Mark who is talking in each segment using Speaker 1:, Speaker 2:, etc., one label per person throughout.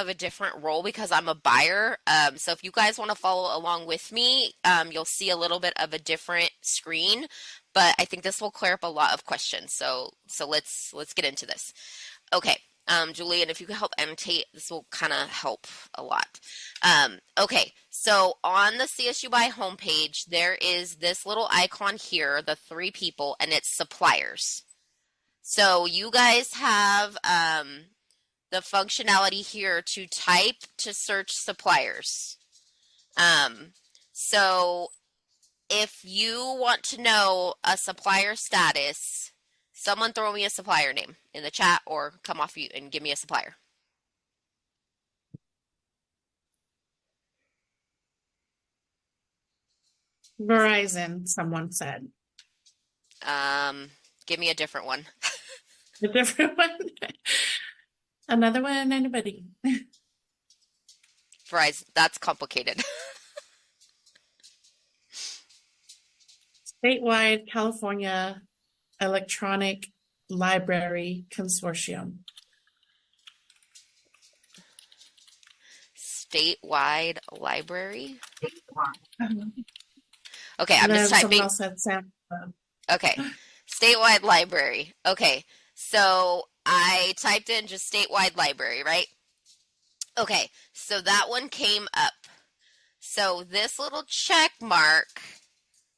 Speaker 1: of a different role because I'm a buyer. So if you guys want to follow along with me, you'll see a little bit of a different screen, but I think this will clear up a lot of questions. So let's get into this. Okay. Julian, if you could help annotate, this will kind of help a lot. Okay, so on the CSU Buy homepage, there is this little icon here, the three people, and it's suppliers. So you guys have the functionality here to type to search suppliers. So if you want to know a supplier status, someone throw me a supplier name in the chat or come off mute and give me a supplier.
Speaker 2: Verizon, someone said.
Speaker 1: Give me a different one.
Speaker 2: A different one. Another one, anybody?
Speaker 1: Verizon, that's complicated.
Speaker 2: Statewide California Electronic Library Consortium.
Speaker 1: Statewide library. Okay, I'm just typing. Okay, statewide library. Okay, so I typed in just statewide library, right? Okay, so that one came up. So this little check mark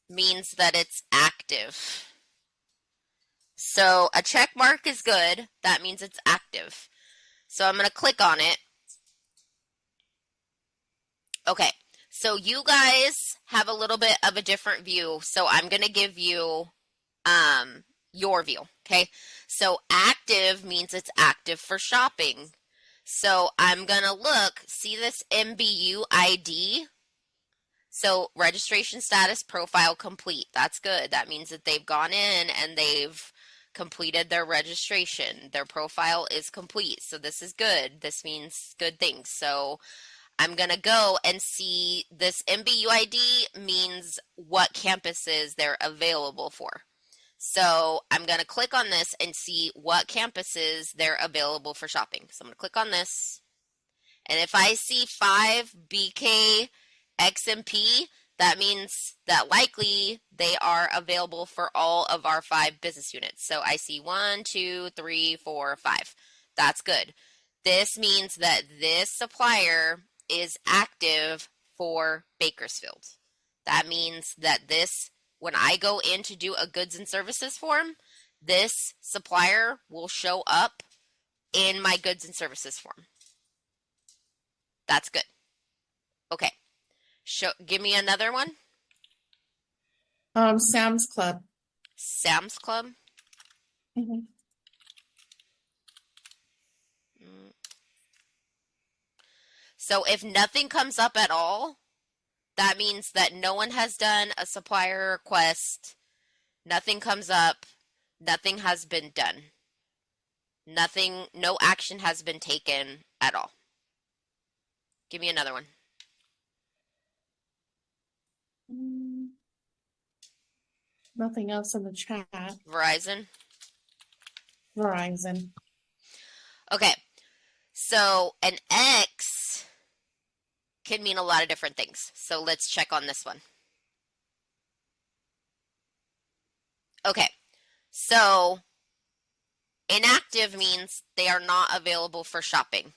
Speaker 1: means that it's active. So a check mark is good. That means it's active. So I'm going to click on it. Okay, so you guys have a little bit of a different view. So I'm going to give you your view, okay? So active means it's active for shopping. So I'm going to look, see this MBU ID? So registration status profile complete. That's good. That means that they've gone in and they've completed their registration. Their profile is complete. So this is good. This means good things. So I'm going to go and see this MBU ID means what campuses they're available for. So I'm going to click on this and see what campuses they're available for shopping. So I'm going to click on this. And if I see 5 BK XMP, that means that likely they are available for all of our 5 business units. So I see 1, 2, 3, 4, 5. That's good. This means that this supplier is active for Bakersfield. That means that this, when I go in to do a goods and services form, this supplier will show up in my goods and services form. That's good. Okay. Give me another one.
Speaker 2: Sam's Club.
Speaker 1: Sam's Club.
Speaker 2: Mm-hmm.
Speaker 1: So if nothing comes up at all, that means that no one has done a supplier request. Nothing comes up. Nothing has been done. Nothing, no action has been taken at all. Give me another one.
Speaker 2: Nothing else in the chat.
Speaker 1: Verizon.
Speaker 2: Verizon.
Speaker 1: Okay. So an X can mean a lot of different things. So let's check on this one. Okay. So inactive means they are not available for shopping.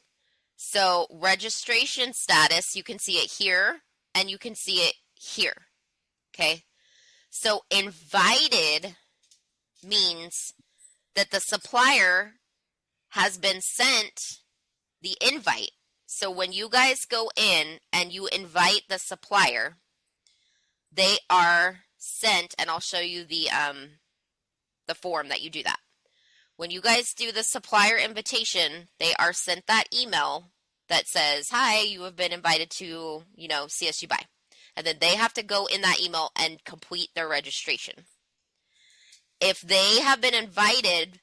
Speaker 1: So registration status, you can see it here and you can see it here. Okay. So invited means that the supplier has been sent the invite. So when you guys go in and you invite the supplier, they are sent, and I'll show you the form that you do that. When you guys do the supplier invitation, they are sent that email that says, "Hi, you have been invited to, CSU Buy." And then they have to go in that email and complete their registration. If they have been invited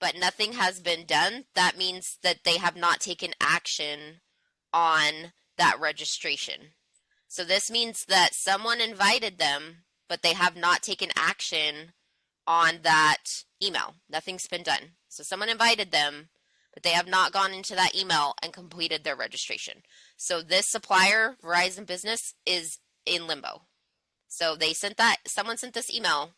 Speaker 1: but nothing has been done, that means that they have not taken action on that registration. So this means that someone invited them, but they have not taken action on that email. Nothing's been done. So someone invited them, but they have not gone into that email and completed their registration. So this supplier, Verizon Business, is in limbo. So someone sent this email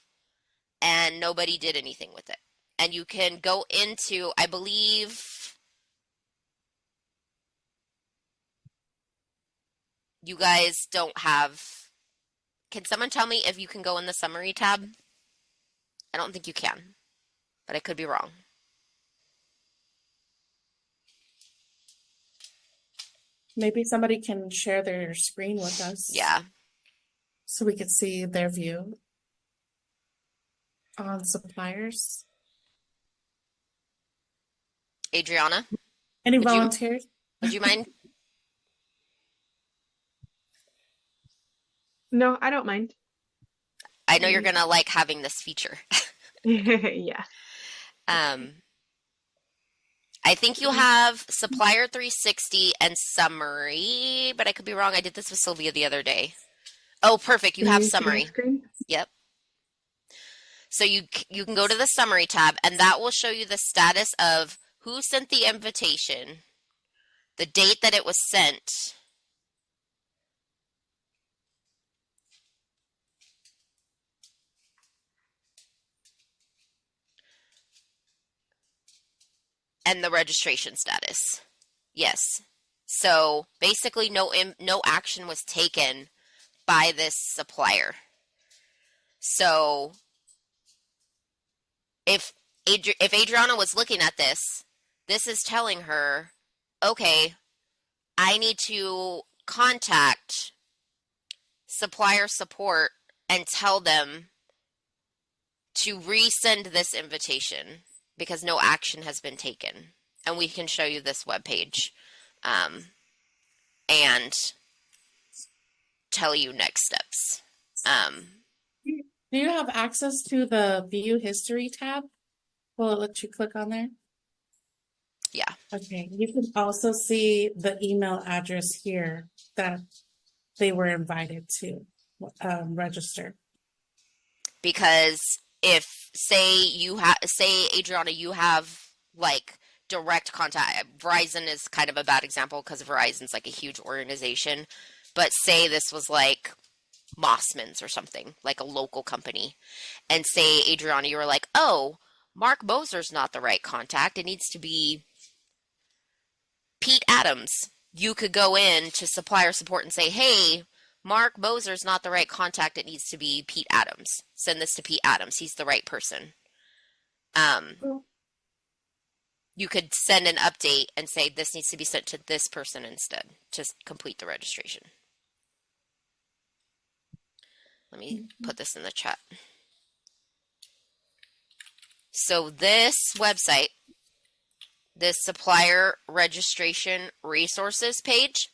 Speaker 1: and nobody did anything with it. And you can go into, I believe, you guys don't have. Can someone tell me if you can go in the summary tab? I don't think you can, but I could be wrong.
Speaker 2: Maybe somebody can share their screen with us
Speaker 1: Yeah.
Speaker 2: so we could see their view on suppliers.
Speaker 1: Adriana,
Speaker 2: Any
Speaker 1: would you
Speaker 2: volunteers?
Speaker 1: would you mind?
Speaker 3: No, I don't mind.
Speaker 1: I know you're gonna like having this feature.
Speaker 3: Yeah.
Speaker 1: Um, I think you have Supplier 360 and Summary, but I could be wrong. I did this with Sylvia the other day. Oh, perfect. You
Speaker 3: Can
Speaker 1: have
Speaker 3: you see my
Speaker 1: Summary.
Speaker 3: screen?
Speaker 1: Yep. So you can go to the Summary tab, and that will show you the status of who sent the invitation, the date that it was sent, and the registration status. Yes. So basically, no action was taken by this supplier. So if Adriana was looking at this, this is telling her, okay, I need to contact supplier support and tell them to resend this invitation because no action has been taken. And we can show you this webpage and tell you next steps.
Speaker 2: Do you have access to the view history tab? Will it let you click on there?
Speaker 1: Yeah.
Speaker 2: Okay, you can also see the email address here that they were invited to register.
Speaker 1: Because if say Adriana, you have like direct contact. Verizon is kind of a bad example because Verizon's like a huge organization. But say this was like Mossman's or something, like a local company. And say, Adriana, you were like, oh, Mark Moser's not the right contact. It needs to be Pete Adams. You could go in to supplier support and say, hey, Mark Moser's not the right contact. It needs to be Pete Adams. Send this to Pete Adams. He's the right person. You could send an update and say this needs to be sent to this person instead to complete the registration. Let me put this in the chat. So this website, this supplier registration resources page,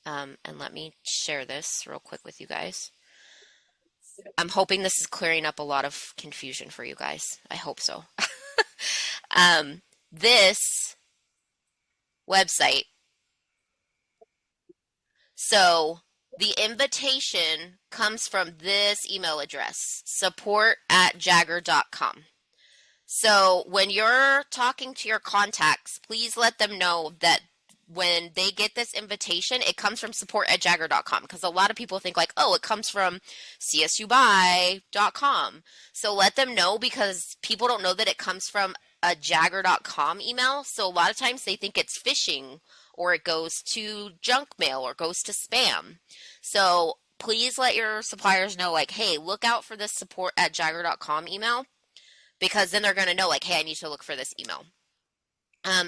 Speaker 1: and let me share this real quick with you guys. I'm hoping this is clearing up a lot of confusion for you guys. I hope so. This website, so the invitation comes from this email address, support@jagger.com. So when you're talking to your contacts, please let them know that when they get this invitation, it comes from support@jagger.com because a lot of people think like, oh, it comes from csubuy.com. So let them know because people don't know that it comes from a jagger.com email. So a lot of times they think it's phishing or it goes to junk mail or goes to spam. So please let your suppliers know like, hey, look out for this support@jagger.com email because then they're going to know like, hey, I need to look for this email.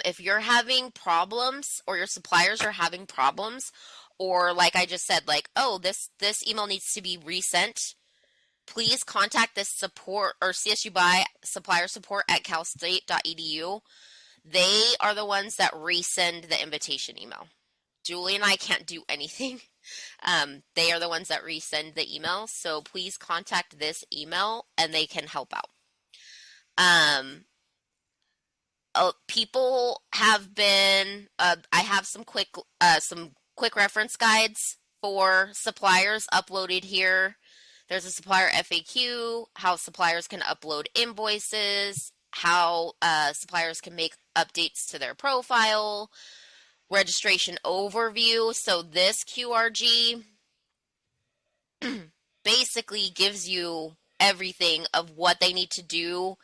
Speaker 1: If you're having problems or your suppliers are having problems, or like I just said, like, oh, this email needs to be resent, please contact this support or CSU by supplier support at calstate.edu. They are the ones that resend the invitation email. Julie and I can't do anything. They are the ones that resend the email. So please contact this email and they can help out. People have been, I have some quick reference guides for suppliers uploaded here. There's a supplier FAQ, how suppliers can upload invoices, how suppliers can make updates to their profile, registration overview. So this QRG basically gives you everything of what they need to do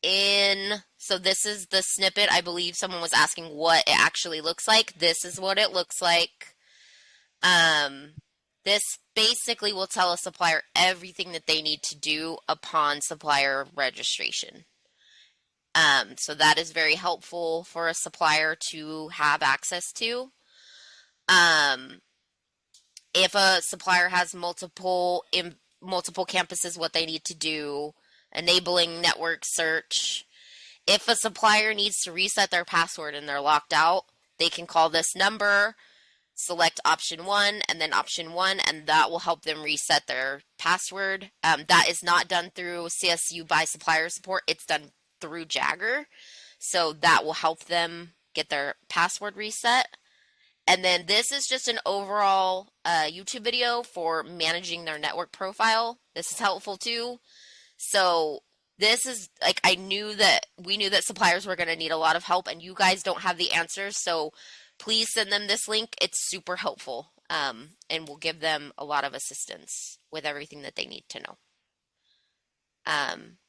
Speaker 1: so this is the snippet. I believe someone was asking what it actually looks like. This is what it looks like. This basically will tell a supplier everything that they need to do upon supplier registration. So that is very helpful for a supplier to have access to. If a supplier has multiple campuses, what they need to do, enabling network search. If a supplier needs to reset their password and they're locked out, they can call this number, select option 1 and then option 1, and that will help them reset their password. That is not done through CSU by supplier support. It's done through Jagger. So that will help them get their password reset. And then this is just an overall YouTube video for managing their network profile. This is helpful too. So this is like, we knew that suppliers were going to need a lot of help, and you guys don't have the answers. So please send them this link. It's super helpful, and will give them a lot of assistance with everything that they need to know.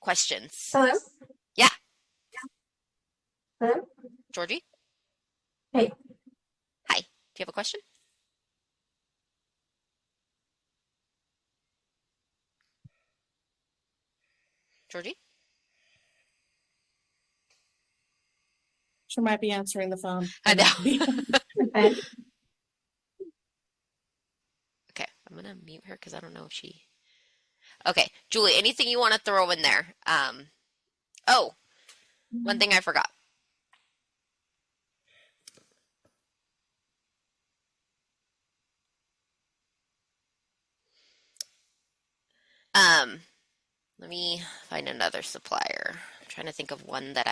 Speaker 1: Questions?
Speaker 4: Hello?
Speaker 1: Yeah,
Speaker 4: Hello?
Speaker 1: Georgie?
Speaker 4: Hey.
Speaker 1: Hi. Do you have a question? Georgie?
Speaker 2: She might be answering the phone.
Speaker 1: I know.
Speaker 4: Okay.
Speaker 1: Okay, I'm going to mute her because I don't know if she... Okay, Julie, anything you want to throw in there? Oh, one thing I forgot. Let me find another supplier. I'm trying to think of one that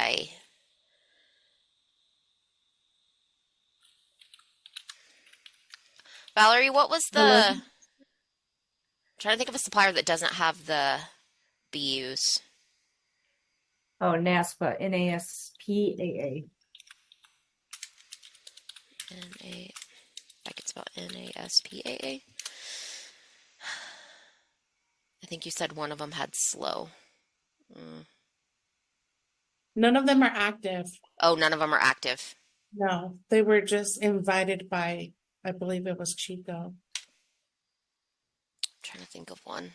Speaker 1: Valerie, what was
Speaker 4: Hello?
Speaker 1: I'm trying to think of a supplier that doesn't have the BUs.
Speaker 4: Oh, NASPA, NASPAA.
Speaker 1: N-A, I could spell NASPAA. I think you said one of them had slow.
Speaker 2: None of them are active.
Speaker 1: Oh, none of them are active.
Speaker 2: No, they were just invited by, I believe it was Chico.
Speaker 1: I'm trying to think of one.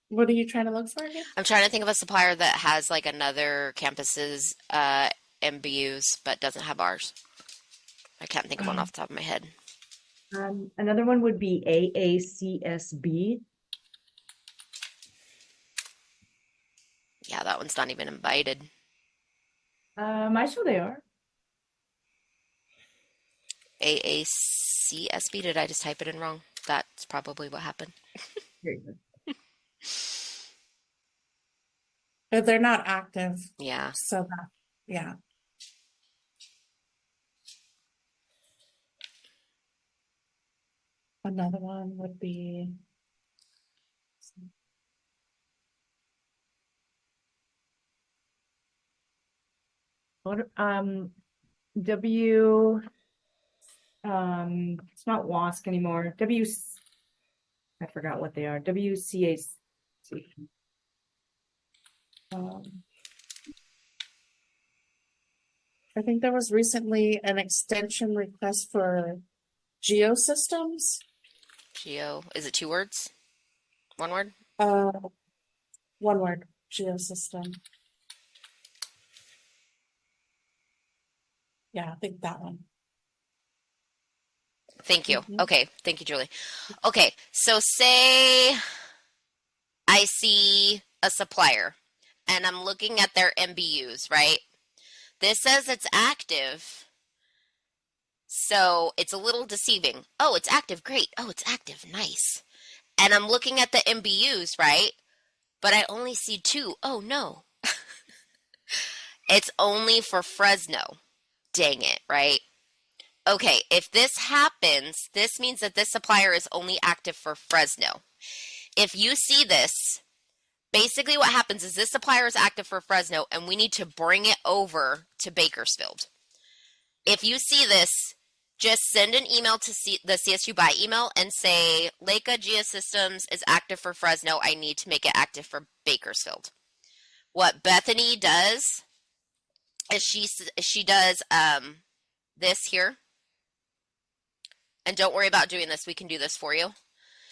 Speaker 2: What are you trying to look for again?
Speaker 1: I'm trying to think of a supplier that has like another campus's MBUs but doesn't have ours. I can't think of one off the top of my head.
Speaker 4: Another one would be AACSB.
Speaker 1: Yeah, that one's not even invited.
Speaker 4: I show they are.
Speaker 1: AACSB, did I just type it in wrong? That's probably what happened.
Speaker 4: Very good.
Speaker 2: But they're not active.
Speaker 1: Yeah.
Speaker 2: So that, yeah. Another one would be.
Speaker 4: What, W, it's not WASC anymore. I forgot what they are. WCAC.
Speaker 2: I think there was recently an extension request for Geosystems.
Speaker 1: Geo, is it 2 words? 1 word?
Speaker 2: One word, Geosystem. Yeah, I think that one.
Speaker 1: Thank you.
Speaker 2: Mhm.
Speaker 1: Okay, thank you, Julie. Okay, so say I see a supplier and I'm looking at their MBUs, right? This says it's active, so it's a little deceiving. Oh, it's active, great. Oh, it's active, nice. And I'm looking at the MBUs, right? But I only see 2. Oh, no. It's only for Fresno. Dang it, right? Okay, if this happens, this means that this supplier is only active for Fresno. If you see this, basically what happens is this supplier is active for Fresno and we need to bring it over to Bakersfield. If you see this, just send an email to the CSU buy email and say, Leica Geosystems is active for Fresno. I need to make it active for Bakersfield. What Bethany does is she does this here. And don't worry about doing this. We can do this for you.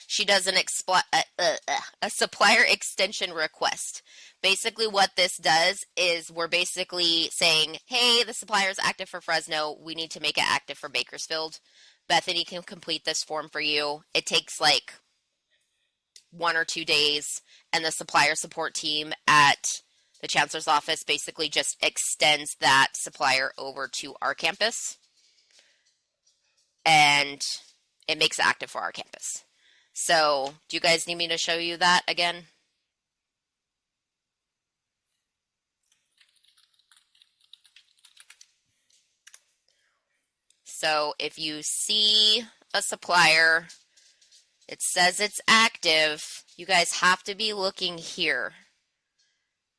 Speaker 1: She does a supplier extension request. Basically what this does is we're basically saying, hey, the supplier is active for Fresno. We need to make it active for Bakersfield. Bethany can complete this form for you. It takes like 1 or 2 days, and the supplier support team at the chancellor's office basically just extends that supplier over to our campus, and it makes it active for our campus. So, do you guys need me to show you that again? So, if you see a supplier, it says it's active, you guys have to be looking here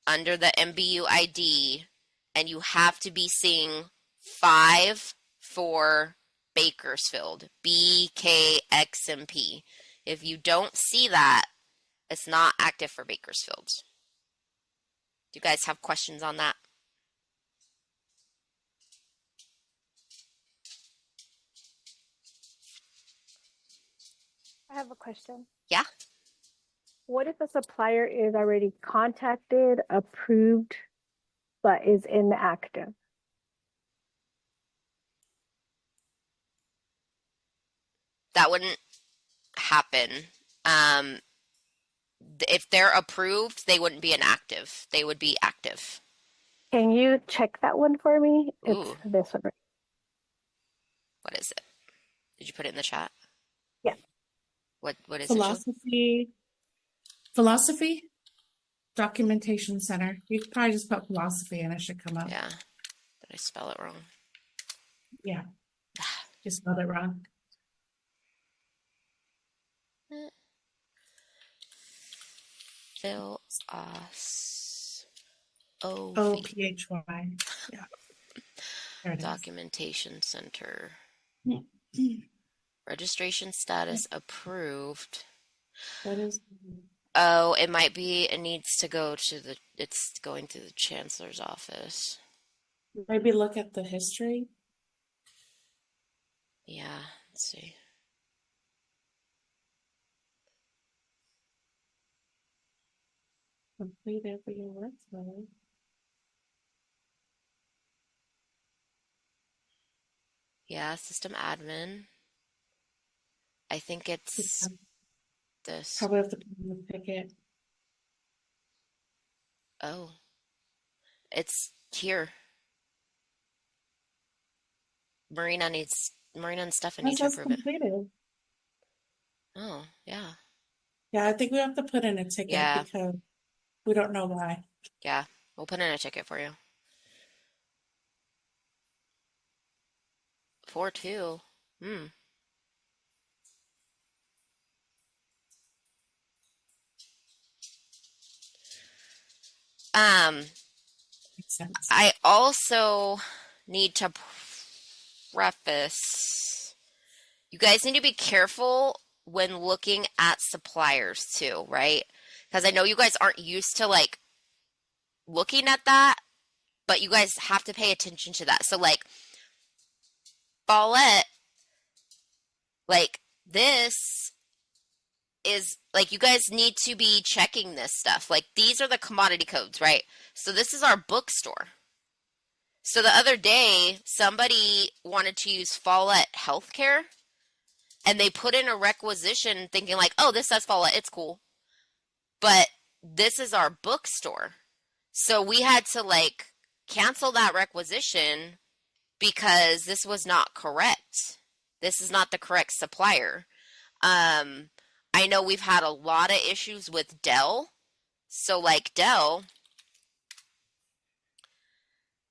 Speaker 1: under the MBU ID, and you have to be seeing 5 for Bakersfield, BKXMP. If you don't see that, it's not active for Bakersfield. Do you guys have questions on that?
Speaker 5: I have a question.
Speaker 1: Yeah?
Speaker 5: What if a supplier is already contacted, approved, but is inactive?
Speaker 1: That wouldn't happen. If they're approved, they wouldn't be inactive. They would be active.
Speaker 5: Can you check that one for me?
Speaker 1: Ooh.
Speaker 5: It's this one.
Speaker 1: What is it? Did you put it in the chat?
Speaker 5: Yeah.
Speaker 1: What is
Speaker 2: Philosophy Documentation Center. You could probably just put philosophy and it should come
Speaker 1: it?
Speaker 2: up.
Speaker 1: Yeah. Did I spell it wrong?
Speaker 2: Yeah. Just spelled it wrong.
Speaker 1: Phil Os O
Speaker 2: OPHY. Yeah. There it is.
Speaker 1: Documentation Center. Registration status approved.
Speaker 2: That is.
Speaker 1: Oh, it might be, it needs to go to it's going to the chancellor's office.
Speaker 2: Maybe look at the history.
Speaker 1: Yeah, let's see.
Speaker 2: Complete every workflow.
Speaker 1: Yeah, system admin. I think it's this.
Speaker 2: Probably have to put in the ticket.
Speaker 1: Oh. It's here. Marina and Stefan need to
Speaker 2: That's
Speaker 1: approve it.
Speaker 2: completed.
Speaker 1: Oh, yeah.
Speaker 2: Yeah, I think we have to put in a ticket
Speaker 1: Yeah.
Speaker 2: because we don't know why.
Speaker 1: Yeah, we'll put in a ticket for you. 4-2.
Speaker 2: Makes sense.
Speaker 1: I also need to preface, you guys need to be careful when looking at suppliers too, right? Because I know you guys aren't used to like looking at that, but you guys have to pay attention to that. So like Follett, like this is like you guys need to be checking this stuff. Like these are the commodity codes, right? So this is our bookstore. So the other day, somebody wanted to use Follett Healthcare, and they put in a requisition thinking like, oh, this says Follett, it's cool. But this is our bookstore. So we had to like cancel that requisition because this was not correct. This is not the correct supplier. I know we've had a lot of issues with Dell. So like Dell,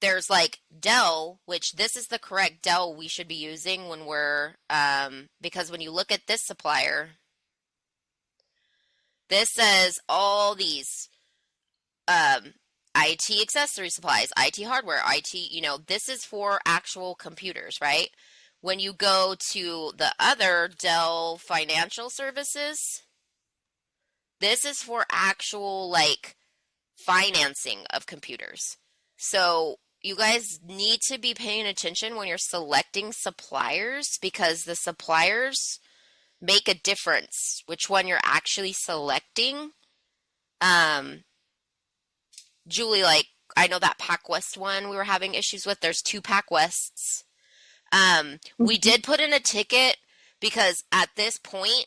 Speaker 1: there's like Dell, which this is the correct Dell we should be using when we're, because when you look at this supplier, this says all these IT accessory supplies, IT hardware, IT, this is for actual computers, right? When you go to the other Dell Financial Services, this is for actual like financing of computers. So you guys need to be paying attention when you're selecting suppliers because the suppliers make a difference which one you're actually selecting. Um, Julie, like I know that PacWest one we were having issues with. There's two PacWests. We did put in a ticket because at this point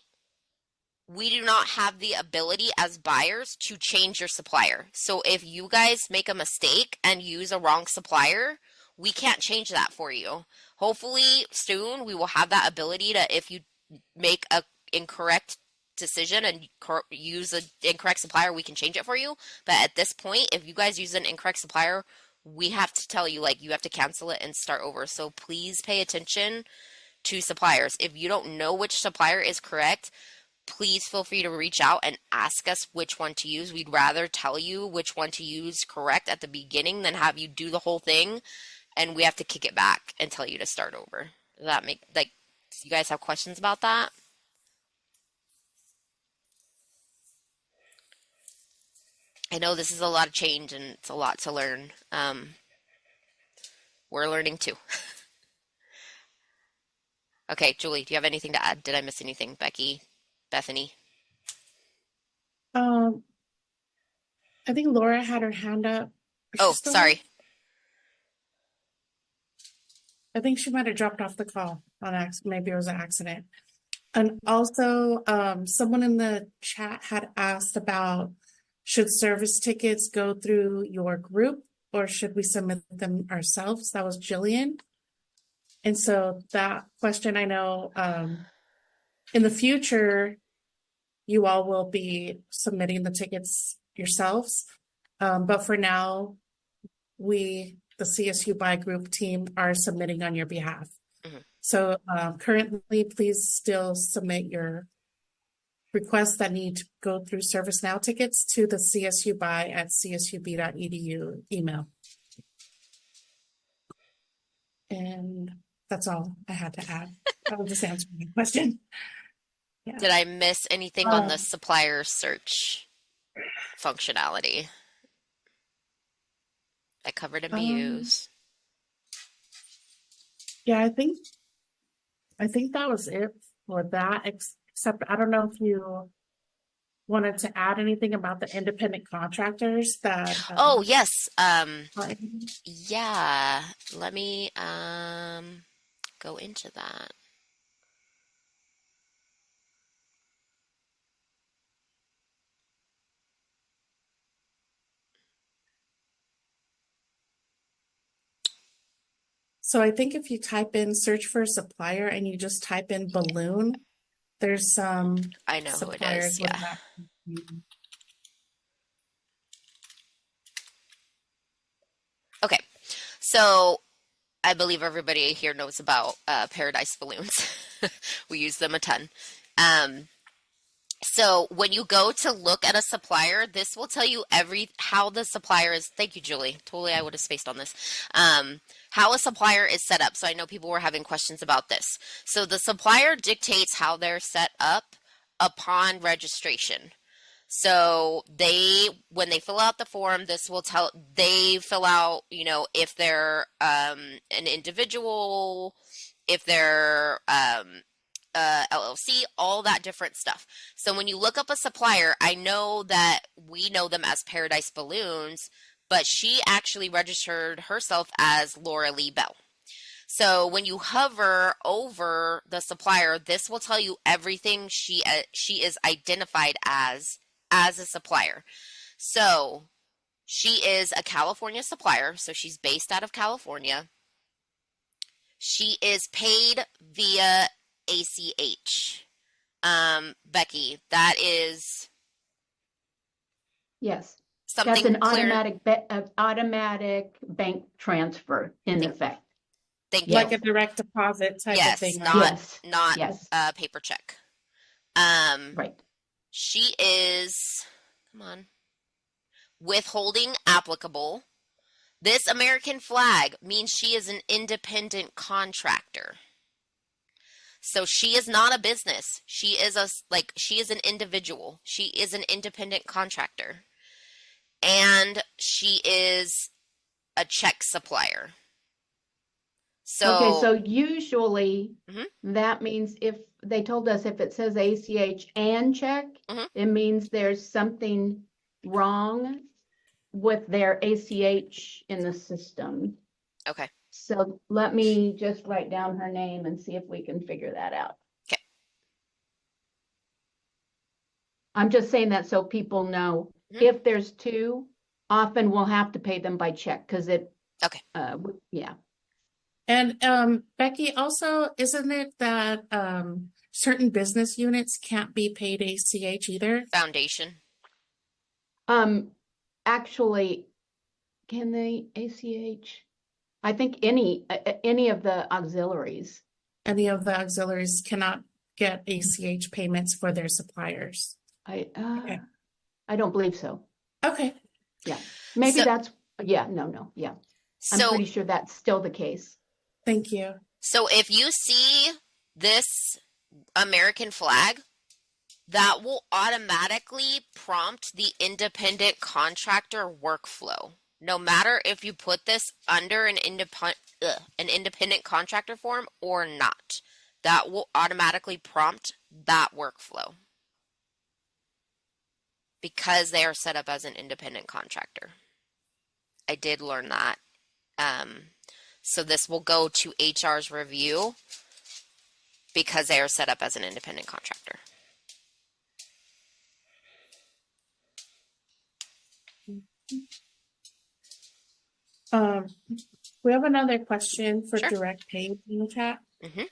Speaker 1: we do not have the ability as buyers to change your supplier. So if you guys make a mistake and use a wrong supplier, we can't change that for you. Hopefully soon we will have that ability to, if you make a incorrect decision and use an incorrect supplier, we can change it for you. But at this point, if you guys use an incorrect supplier, we have to tell you, like, you have to cancel it and start over. So please pay attention to suppliers. If you don't know which supplier is correct, please feel free to reach out and ask us which one to use. We'd rather tell you which one to use correct at the beginning than have you do the whole thing and we have to kick it back and tell you to start over. Does that make, like, you guys have questions about that? I know this is a lot of change and it's a lot to learn. We're learning too. Okay, Julie, do you have anything to add? Did I miss anything? Becky, Bethany?
Speaker 2: Um, I think Laura had her hand up. Is she
Speaker 1: Oh,
Speaker 2: still
Speaker 1: sorry.
Speaker 2: I think she might have dropped off the call on accident. Maybe it was an accident. And also, someone in the chat had asked about should service tickets go through your group or should we submit them ourselves? That was Jillian. And so that question, I know, in the future, you all will be submitting the tickets yourselves. But for now, we, the CSU Buy Group team, are submitting on your behalf.
Speaker 1: Mhm.
Speaker 2: So currently, please still submit your requests that need to go through ServiceNow tickets to the csubbuy@csub.edu email. And that's all I had to add. I was just answering the question. Yeah.
Speaker 1: Did I miss anything on the
Speaker 2: Um,
Speaker 1: supplier search functionality? I covered MBUs.
Speaker 2: Yeah, I think that was it for that, except I don't know if you wanted to add anything about the independent contractors that
Speaker 1: Oh, yes.
Speaker 2: are-
Speaker 1: Yeah. Let me go into that.
Speaker 2: So I think if you type in search for a supplier and you just type in balloon, there's some
Speaker 1: I know who it
Speaker 2: suppliers
Speaker 1: is.
Speaker 2: with
Speaker 1: Yeah.
Speaker 2: that.
Speaker 1: Okay. So I believe everybody here knows about Paradise balloons. We use them a ton. So when you go to look at a supplier, this will tell you how the supplier is. Thank you, Julie. Totally, I would have spaced on this. How a supplier is set up. So I know people were having questions about this. So the supplier dictates how they're set up upon registration. So when they fill out the form, they fill out, if they're an individual, if they're LLC, all that different stuff. So when you look up a supplier, I know that we know them as Paradise Balloons, but she actually registered herself as Laura Lee Bell. So when you hover over the supplier, this will tell you everything she is identified as a supplier. So she is a California supplier, so she's based out of California. She is paid via ACH. Becky, that is
Speaker 6: Yes,
Speaker 1: something
Speaker 6: that's an
Speaker 1: clear.
Speaker 6: automatic bank transfer in
Speaker 1: Thank-
Speaker 6: effect.
Speaker 1: Thank
Speaker 2: Like
Speaker 1: you.
Speaker 2: a direct deposit type of
Speaker 1: Yes,
Speaker 2: thing, right?
Speaker 6: Yes,
Speaker 1: not
Speaker 6: yes,
Speaker 1: a paper check.
Speaker 6: right.
Speaker 1: She is, come on. Withholding applicable. This American flag means she is an independent contractor. So she is not a business. She is she is an individual. She is an independent contractor. And she is a check supplier.
Speaker 6: Okay,
Speaker 1: So
Speaker 6: so usually
Speaker 1: Mhm.
Speaker 6: that means if they told us if it says ACH and check,
Speaker 1: Mhm.
Speaker 6: it means there's something wrong with their ACH in the system.
Speaker 1: okay.
Speaker 6: So let me just write down her name and see if we can figure that out.
Speaker 1: Okay.
Speaker 6: I'm just saying that so people know.
Speaker 1: Mhm.
Speaker 6: If there's two, often we'll have to pay them by check because
Speaker 1: Okay.
Speaker 6: yeah.
Speaker 2: And Becky, also, isn't it that certain business units can't be paid ACH either?
Speaker 1: Foundation.
Speaker 6: Actually, can they ACH? I think any of the auxiliaries.
Speaker 2: Any of the auxiliaries cannot get ACH payments for their suppliers.
Speaker 6: I don't believe so.
Speaker 2: Okay.
Speaker 6: Yeah, maybe
Speaker 1: So
Speaker 6: that's yeah. I'm
Speaker 1: so
Speaker 6: pretty sure that's still the case.
Speaker 2: Thank you.
Speaker 1: so if you see this American flag, that will automatically prompt the independent contractor workflow. No matter if you put this under an independent contractor form or not, that will automatically prompt that workflow because they are set up as an independent contractor. I did learn that. So this will go to HR's review because they are set up as an independent contractor.
Speaker 2: Um, we have another question for
Speaker 1: Sure.
Speaker 2: direct pay in the chat.
Speaker 1: Mhm.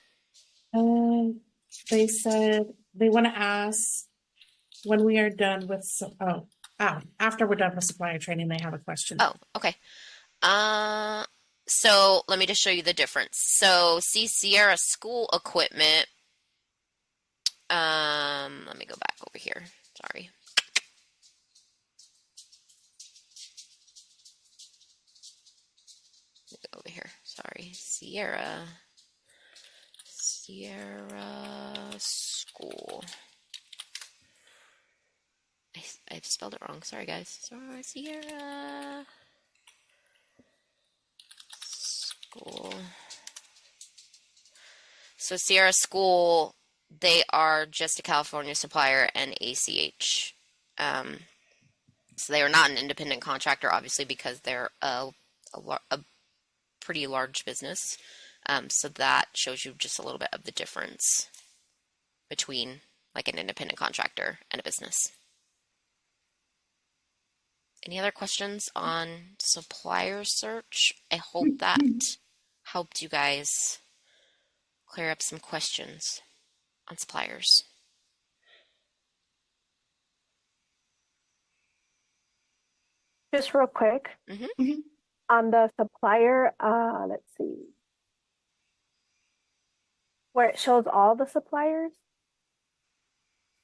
Speaker 2: They said they want to ask when we are done with after we're done with supplier training, they have a question.
Speaker 1: Oh, okay. So let me just show you the difference. So see Sierra school equipment. Let me go back over here. Sorry. Over here. Sorry. Sierra school. I spelled it wrong. Sorry, guys. Sorry, Sierra school. So Sierra school, they are just a California supplier and ACH. So they are not an independent contractor, obviously, because they're a pretty large business. So that shows you just a little bit of the difference between like an independent contractor and a business. Any other questions on supplier search? I hope that helped you guys clear up some questions on suppliers.
Speaker 5: Just real quick,
Speaker 1: Mm-hmm.
Speaker 5: on the supplier, let's see, where it shows all the suppliers.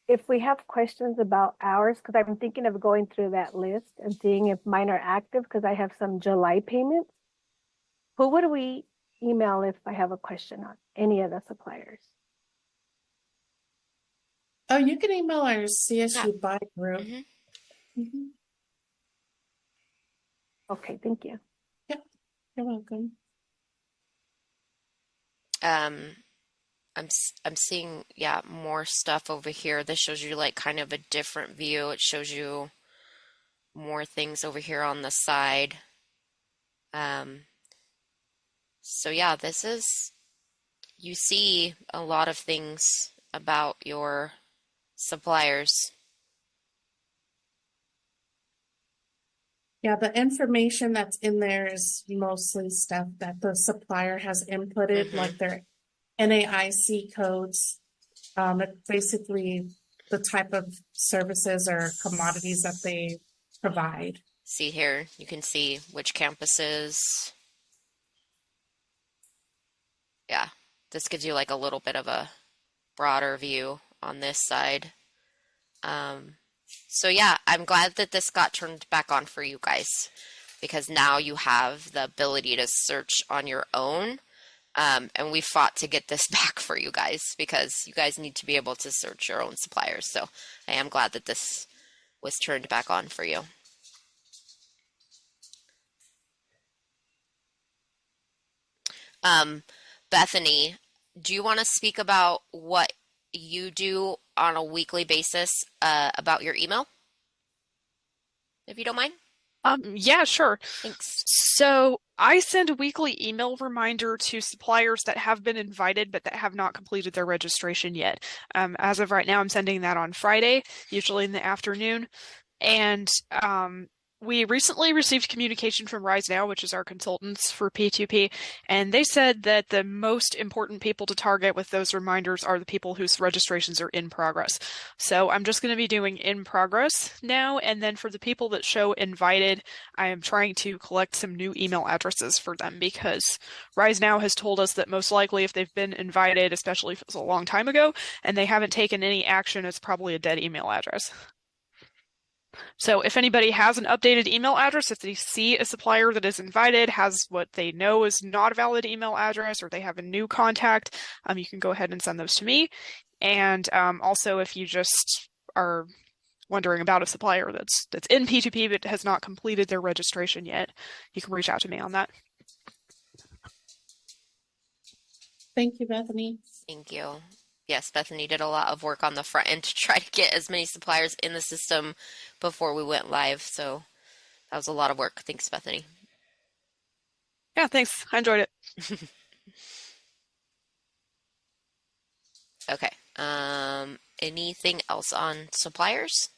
Speaker 5: If we have questions about ours, because I'm thinking of going through that list and seeing if mine are active, because I have some July payments. Who would we email if I have a question on any of the suppliers?
Speaker 2: Oh, you can email our CSU buy group.
Speaker 1: Mm-hmm.
Speaker 2: Mhm.
Speaker 5: Okay, thank you.
Speaker 2: You're welcome.
Speaker 1: I'm seeing more stuff over here. This shows you like kind of a different view. It shows you more things over here on the side. So yeah, this is, you see a lot of things about your suppliers.
Speaker 2: Yeah, the information that's in there is mostly stuff that the supplier has inputted,
Speaker 1: Mhm.
Speaker 2: like their NAIC codes. It's basically the type of services or commodities that they provide.
Speaker 1: See here, you can see which campuses. Yeah, this gives you like a little bit of a broader view on this side. So yeah, I'm glad that this got turned back on for you guys because now you have the ability to search on your own. And we fought to get this back for you guys because you guys need to be able to search your own suppliers. So I am glad that this was turned back on for you. Bethany, do you want to speak about what you do on a weekly basis about your email, if you don't mind?
Speaker 7: Yeah, sure.
Speaker 1: Thanks.
Speaker 7: So I send a weekly email reminder to suppliers that have been invited but that have not completed their registration yet. As of right now, I'm sending that on Friday, usually in the afternoon. And we recently received communication from Rise Now, which is our consultants for P2P, and they said that the most important people to target with those reminders are the people whose registrations are in progress. So I'm just going to be doing in progress now, and then for the people that show invited, I am trying to collect some new email addresses for them because Rise Now has told us that most likely if they've been invited, especially if it was a long time ago, and they haven't taken any action, it's probably a dead email address. So if anybody has an updated email address, if they see a supplier that is invited, has what they know is not a valid email address, or they have a new contact, you can go ahead and send those to me. And also, if you just are wondering about a supplier that's in P2P but has not completed their registration yet, you can reach out to me on that.
Speaker 2: Thank you, Bethany.
Speaker 1: Thank you. Yes, Bethany did a lot of work on the front end to try to get as many suppliers in the system before we went live. So that was a lot of work. Thanks, Bethany.
Speaker 7: Yeah, thanks. I enjoyed it.
Speaker 1: Okay. Anything else on suppliers?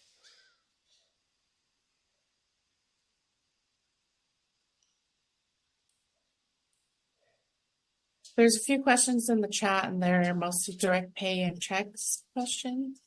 Speaker 2: There's a few questions in the chat, and they're mostly direct pay and checks questions.